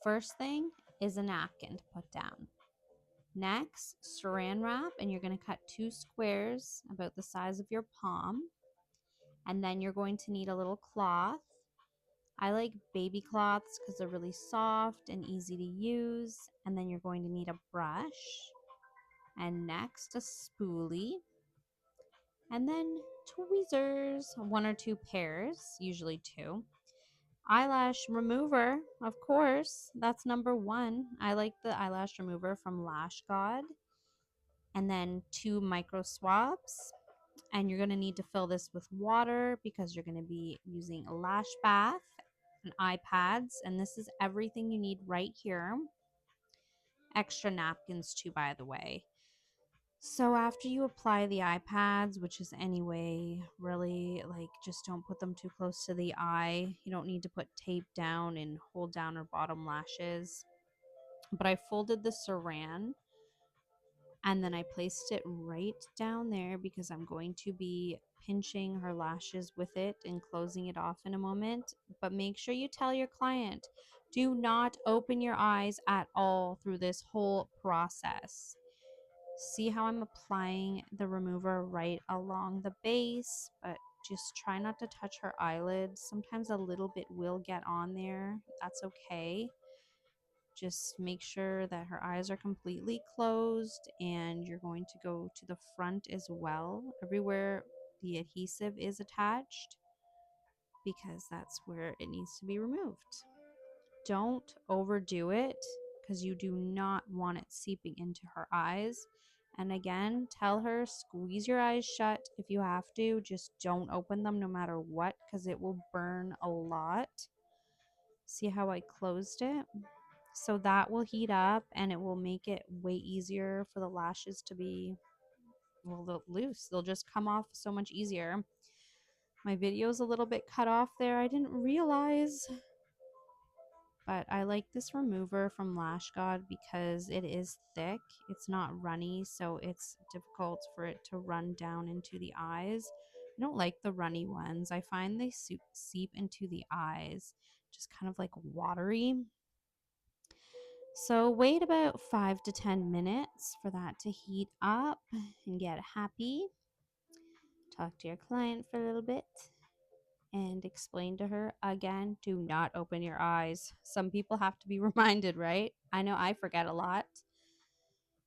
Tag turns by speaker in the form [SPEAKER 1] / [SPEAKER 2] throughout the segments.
[SPEAKER 1] First thing is a napkin to put down. Next, saran wrap, and you're going to cut 2 squares about the size of your palm. And then you're going to need a little cloth. I like baby cloths because they're really soft and easy to use. And then you're going to need a brush. And next, a spoolie. And then tweezers, 1 or 2 pairs, usually 2. Eyelash remover, of course, that's number 1. I like the eyelash remover from Lash. And then 2 micro swabs. And you're going to need to fill this with water because you're going to be using a lash bath and eye pads. And this is everything you need right here. Extra napkins too, by the way. So after you apply the eye pads, which is anyway, really, like, just don't put them too close to the eye. You don't need to put tape down and hold down her bottom lashes. But I folded the saran and then I placed it right down there because I'm going to be pinching her lashes with it and closing it off in a moment. But make sure you tell your client, do not open your eyes at all through this whole process. See how I'm applying the remover right along the base, but just try not to touch her eyelids. Sometimes a little bit will get on there. That's okay. Just make sure that her eyes are completely closed, and you're going to go to the front as well, everywhere the adhesive is attached, because that's where it needs to be removed. Don't overdo it because you do not want it seeping into her eyes. And again, tell her, squeeze your eyes shut if you have to. Just don't open them no matter what because it will burn a lot. See how I closed it? So that will heat up and it will make it way easier for the lashes to be, well, loose. They'll just come off so much easier. My video's a little bit cut off there. I didn't realize. But I like this remover from Lash because it is thick. It's not runny, so it's difficult for it to run down into the eyes. I don't like the runny ones. I find they seep into the eyes, just kind of like watery. So wait about 5 to 10 minutes for that to heat up and get happy. Talk to your client for a little bit and explain to her again, do not open your eyes. Some people have to be reminded, right? I know I forget a lot.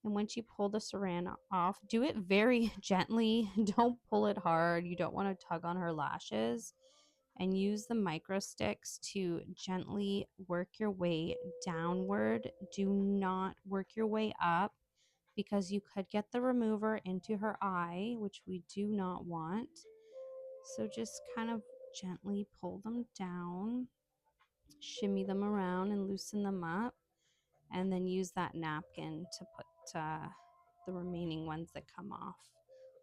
[SPEAKER 1] And once you pull the saran off, do it very gently. Don't pull it hard. You don't want to tug on her lashes. And use the micro sticks to gently work your way downward. Do not work your way up because you could get the remover into her eye, which we do not want. So just kind of gently pull them down, shimmy them around and loosen them up, and then use that napkin to put the remaining ones that come off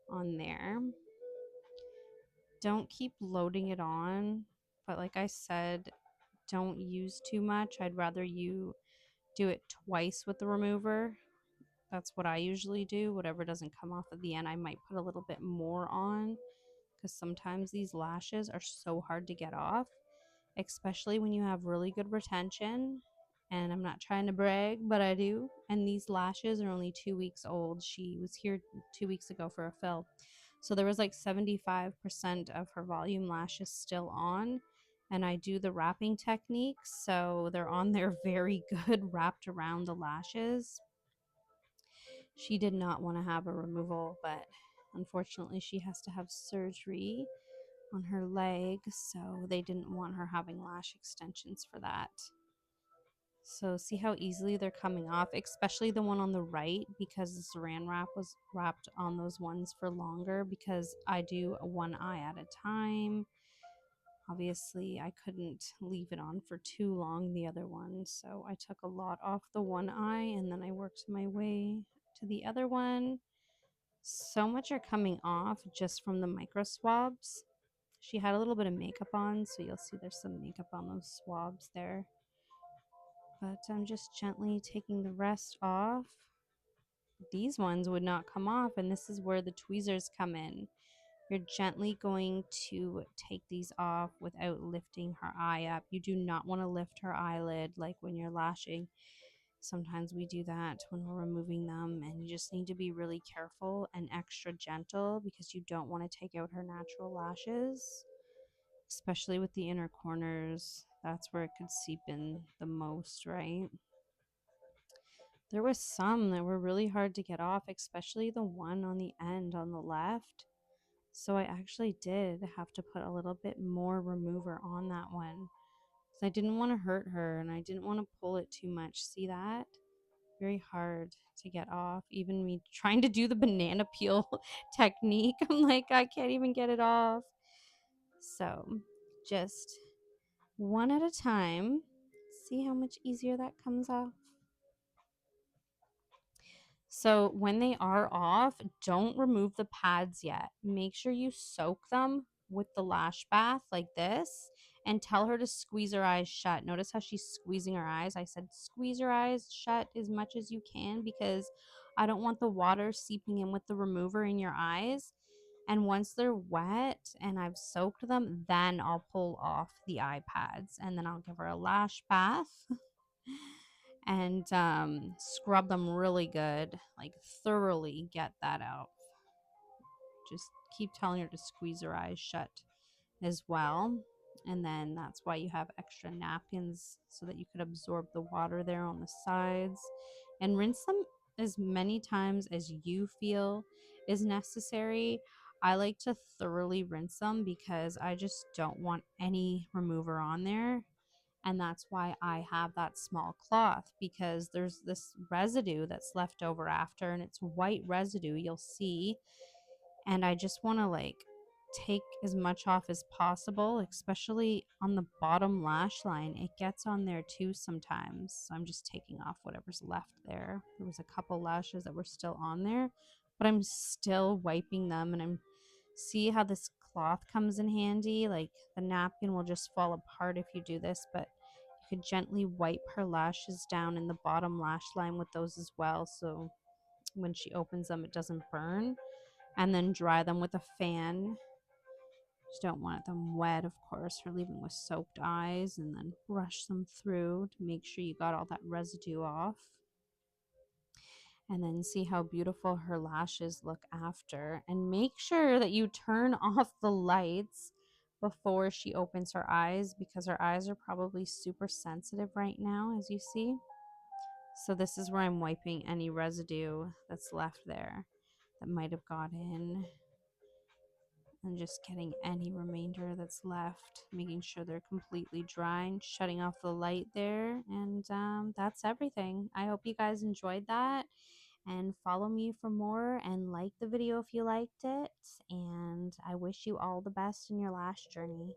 [SPEAKER 1] on there. Don't keep loading it on, but like I said, don't use too much. I'd rather you do it twice with the remover. That's what I usually do. Whatever doesn't come off at the end, I might put a little bit more on because sometimes these lashes are so hard to get off, especially when you have really good retention. And I'm not trying to brag, but I do. And these lashes are only 2 weeks old. She was here 2 weeks ago for a fill. So there was like 75% of her volume lashes still on. And I do the wrapping technique. So they're on there very good, wrapped around the lashes. She did not want to have a removal, but unfortunately, she has to have surgery on her leg, so they didn't want her having lash extensions for that. So see how easily they're coming off, especially the one on the right, because the saran wrap was wrapped on those ones for longer because I do one eye at a time. Obviously, I couldn't leave it on for too long, the other one, so I took a lot off the one eye and then I worked my way to the other one. So much are coming off just from the micro swabs. She had a little bit of makeup on, so you'll see there's some makeup on those swabs there. But I'm just gently taking the rest off. These ones would not come off, and this is where the tweezers come in. You're gently going to take these off without lifting her eye up. You do not want to lift her eyelid like when you're lashing. Sometimes we do that when we're removing them, and you just need to be really careful and extra gentle because you don't want to take out her natural lashes, especially with the inner corners. That's where it could seep in the most, right? There was some that were really hard to get off, especially the one on the end on the left. So I actually did have to put a little bit more remover on that one. I didn't want to hurt her and I didn't want to pull it too much. See that? Very hard to get off. Even me trying to do the banana peel technique, I'm like, I can't even get it off. So just one at a time. See how much easier that comes off? So when they are off, don't remove the pads yet. Make sure you soak them with the lash bath like this and tell her to squeeze her eyes shut. Notice how she's squeezing her eyes. I said squeeze your eyes shut as much as you can because I don't want the water seeping in with the remover in your eyes. And once they're wet and I've soaked them, then I'll pull off the eye pads and then I'll give her a lash bath. And scrub them really good, like thoroughly get that out. Just keep telling her to squeeze her eyes shut as well. And then that's why you have extra napkins so that you could absorb the water there on the sides. And rinse them as many times as you feel is necessary. I like to thoroughly rinse them because I just don't want any remover on there. And that's why I have that small cloth, because there's this residue that's left over after, and it's white residue, you'll see. And I just want to like take as much off as possible, especially on the bottom lash line. It gets on there too sometimes. So I'm just taking off whatever's left there. There was a couple lashes that were still on there, but I'm still wiping them. And I'm see how this cloth comes in handy. Like the napkin will just fall apart if you do this, but you could gently wipe her lashes down in the bottom lash line with those as well, so when she opens them it doesn't burn. And then dry them with a fan. Just don't want them wet, of course, for leaving with soaked eyes. And then brush them through to make sure you got all that residue off. And then see how beautiful her lashes look after. And make sure that you turn off the lights before she opens her eyes, because her eyes are probably super sensitive right now, as you see. So this is where I'm wiping any residue that's left there that might have got in, and just getting any remainder that's left, making sure they're completely dry and shutting off the light there. And that's everything. I hope you guys enjoyed that, and follow me for more, and like the video if you liked it. And I wish you all the best in your lash journey.